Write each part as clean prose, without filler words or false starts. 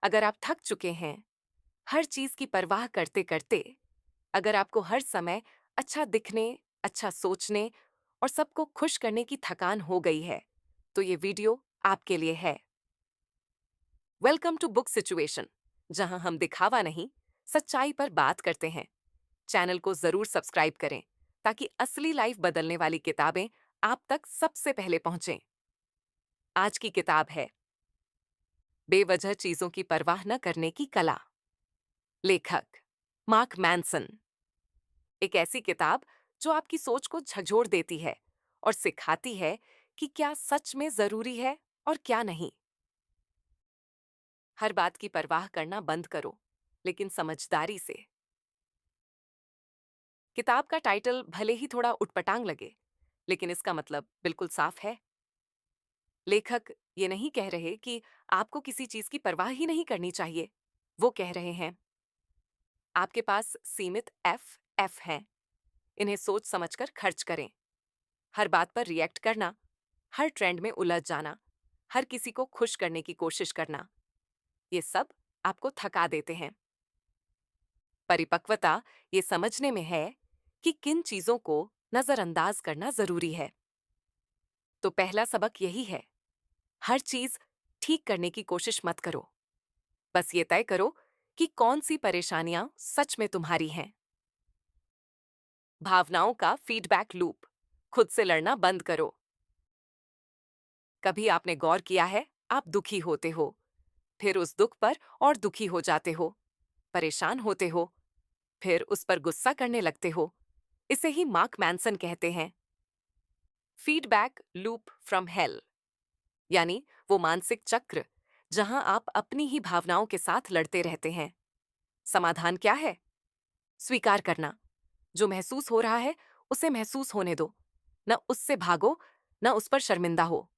अगर आप थक चुके हैं, हर चीज की परवाह करते करते, अगर आपको हर समय अच्छा दिखने, अच्छा सोचने और सबको खुश करने की थकान हो गई है, तो ये वीडियो आपके लिए है। वेलकम टू बुक सिचुएशन, जहां हम दिखावा नहीं, सच्चाई पर बात करते हैं। चैनल को जरूर सब्सक्राइब करें ताकि असली लाइफ बदलने वाली किताबें आप तक सबसे पहले पहुंचें। आज की किताब है बेवजह चीजों की परवाह न करने की कला। लेखक मार्क मैनसन। एक ऐसी किताब जो आपकी सोच को झकझोर देती है और सिखाती है कि क्या सच में जरूरी है और क्या नहीं। हर बात की परवाह करना बंद करो, लेकिन समझदारी से। किताब का टाइटल भले ही थोड़ा उटपटांग लगे, लेकिन इसका मतलब बिल्कुल साफ है। लेखक ये नहीं कह रहे कि आपको किसी चीज की परवाह ही नहीं करनी चाहिए। वो कह रहे हैं आपके पास सीमित एफ हैं, इन्हें सोच समझकर खर्च करें। हर बात पर रिएक्ट करना, हर ट्रेंड में उलझ जाना, हर किसी को खुश करने की कोशिश करना, ये सब आपको थका देते हैं। परिपक्वता ये समझने में है कि किन चीजों को नजरअंदाज करना जरूरी है। तो पहला सबक यही है, हर चीज ठीक करने की कोशिश मत करो। बस ये तय करो कि कौन सी परेशानियां सच में तुम्हारी हैं। भावनाओं का फीडबैक लूप, खुद से लड़ना बंद करो। कभी आपने गौर किया है, आप दुखी होते हो, फिर उस दुख पर और दुखी हो जाते हो, परेशान होते हो, फिर उस पर गुस्सा करने लगते हो। इसे ही मार्क मैनसन कहते हैं फीडबैक लूप फ्रॉम हेल, यानी वो मानसिक चक्र जहां आप अपनी ही भावनाओं के साथ लड़ते रहते हैं। समाधान क्या है? स्वीकार करना, जो महसूस हो रहा है उसे महसूस होने दो। न उससे भागो, न उस पर शर्मिंदा हो।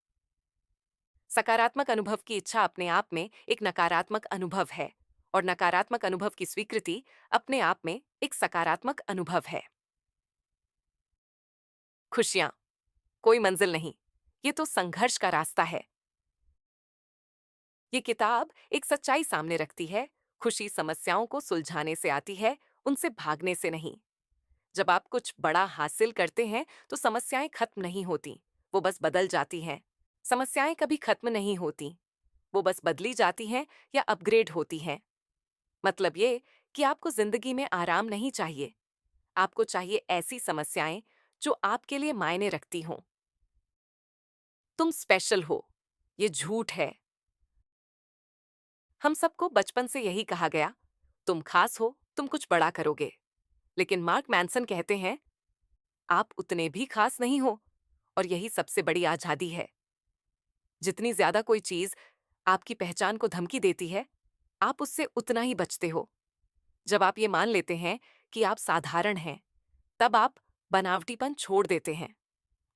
सकारात्मक अनुभव की इच्छा अपने आप में एक नकारात्मक अनुभव है, और नकारात्मक अनुभव की स्वीकृति अपने आप में एक सकारात्मक अनुभव है। खुशियां कोई मंजिल नहीं, ये तो संघर्ष का रास्ता है। ये किताब एक सच्चाई सामने रखती है, खुशी समस्याओं को सुलझाने से आती है, उनसे भागने से नहीं। जब आप कुछ बड़ा हासिल करते हैं तो समस्याएं खत्म नहीं होती, वो बस बदल जाती हैं। समस्याएं कभी खत्म नहीं होती, वो बस बदली जाती हैं या अपग्रेड होती हैं। मतलब ये कि आपको जिंदगी में आराम नहीं चाहिए, आपको चाहिए ऐसी समस्याएं जो आपके लिए मायने रखती हों। तुम स्पेशल हो, ये झूठ है। हम सबको बचपन से यही कहा गया, तुम खास हो, तुम कुछ बड़ा करोगे। लेकिन मार्क मैनसन कहते हैं आप उतने भी खास नहीं हो, और यही सबसे बड़ी आजादी है। जितनी ज्यादा कोई चीज आपकी पहचान को धमकी देती है, आप उससे उतना ही बचते हो। जब आप ये मान लेते हैं कि आप साधारण हैं, तब आप बनावटीपन छोड़ देते हैं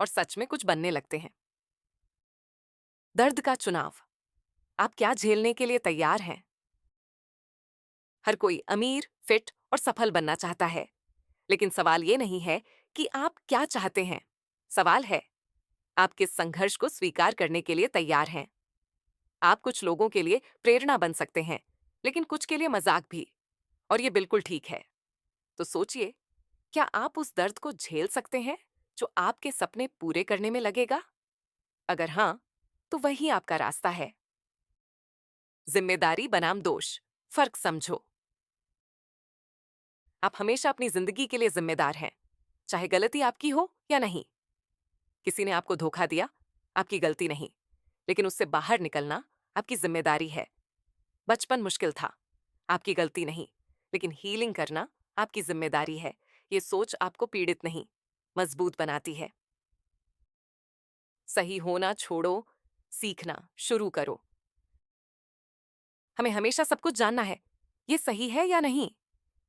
और सच में कुछ बनने लगते हैं। दर्द का चुनाव, आप क्या झेलने के लिए तैयार हैं? हर कोई अमीर, फिट और सफल बनना चाहता है, लेकिन सवाल ये नहीं है कि आप क्या चाहते हैं। सवाल है आप किस संघर्ष को स्वीकार करने के लिए तैयार हैं। आप कुछ लोगों के लिए प्रेरणा बन सकते हैं, लेकिन कुछ के लिए मजाक भी, और ये बिल्कुल ठीक है। तो सोचिए, क्या आप उस दर्द को झेल सकते हैं जो आपके सपने पूरे करने में लगेगा? अगर हां, तो वही आपका रास्ता है। जिम्मेदारी बनाम दोष, फर्क समझो। आप हमेशा अपनी जिंदगी के लिए जिम्मेदार हैं, चाहे गलती आपकी हो या नहीं। किसी ने आपको धोखा दिया, आपकी गलती नहीं, लेकिन उससे बाहर निकलना आपकी जिम्मेदारी है। बचपन मुश्किल था, आपकी गलती नहीं, लेकिन हीलिंग करना आपकी जिम्मेदारी है। ये सोच आपको पीड़ित नहीं, मजबूत बनाती है। सही होना छोड़ो, सीखना शुरू करो। हमें हमेशा सब कुछ जानना है, ये सही है या नहीं,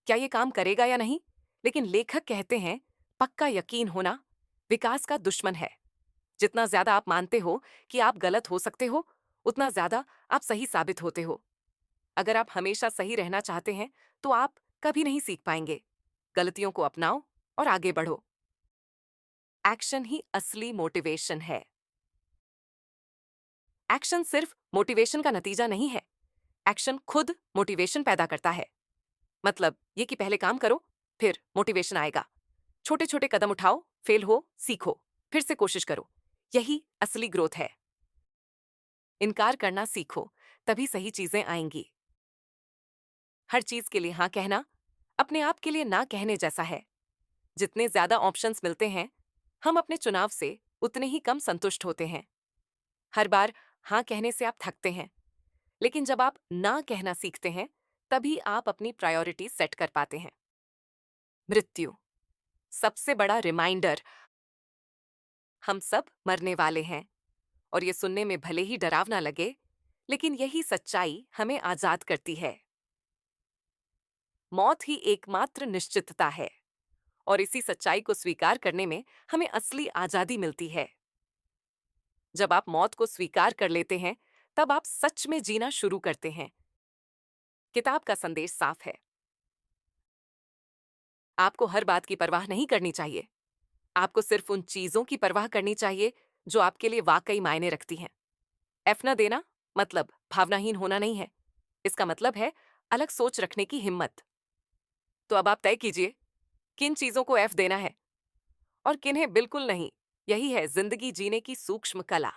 क्या ये काम करेगा या नहीं। लेकिन लेखक कहते हैं पक्का यकीन होना विकास का दुश्मन है। जितना ज्यादा आप मानते हो कि आप गलत हो सकते हो, उतना ज्यादा आप सही साबित होते हो। अगर आप हमेशा सही रहना चाहते हैं तो आप कभी नहीं सीख पाएंगे। गलतियों को अपनाओ और आगे बढ़ो। एक्शन ही असली मोटिवेशन है। एक्शन सिर्फ मोटिवेशन का नतीजा नहीं है, एक्शन खुद मोटिवेशन पैदा करता है। मतलब ये कि पहले काम करो, फिर मोटिवेशन आएगा। छोटे छोटे कदम उठाओ, फेल हो सीखो, फिर से कोशिश करो। यही असली ग्रोथ है। इनकार करना सीखो, तभी सही चीजें आएंगी। हर चीज के लिए हाँ कहना अपने आप के लिए ना कहने जैसा है। जितने ज्यादा ऑप्शंस मिलते हैं, हम अपने चुनाव से उतने ही कम संतुष्ट होते हैं। हर बार हाँ कहने से आप थकते हैं, लेकिन जब आप ना कहना सीखते हैं, तभी आप अपनी प्रायोरिटी सेट कर पाते हैं। मृत्यु सबसे बड़ा रिमाइंडर, हम सब मरने वाले हैं। और ये सुनने में भले ही डरावना लगे, लेकिन यही सच्चाई हमें आजाद करती है। मौत ही एकमात्र निश्चितता है, और इसी सच्चाई को स्वीकार करने में हमें असली आजादी मिलती है। जब आप मौत को स्वीकार कर लेते हैं, तब आप सच में जीना शुरू करते हैं। किताब का संदेश साफ है। आपको हर बात की परवाह नहीं करनी चाहिए। आपको सिर्फ उन चीजों की परवाह करनी चाहिए जो आपके लिए वाकई मायने रखती हैं। एफ न देना मतलब भावनाहीन होना नहीं है। इसका मतलब है अलग सोच रखने की हिम्मत। तो अब आप तय कीजिए, किन चीजों को एफ देना है और किन्हें बिल्कुल नहीं। यही है जिंदगी जीने की सूक्ष्म कला।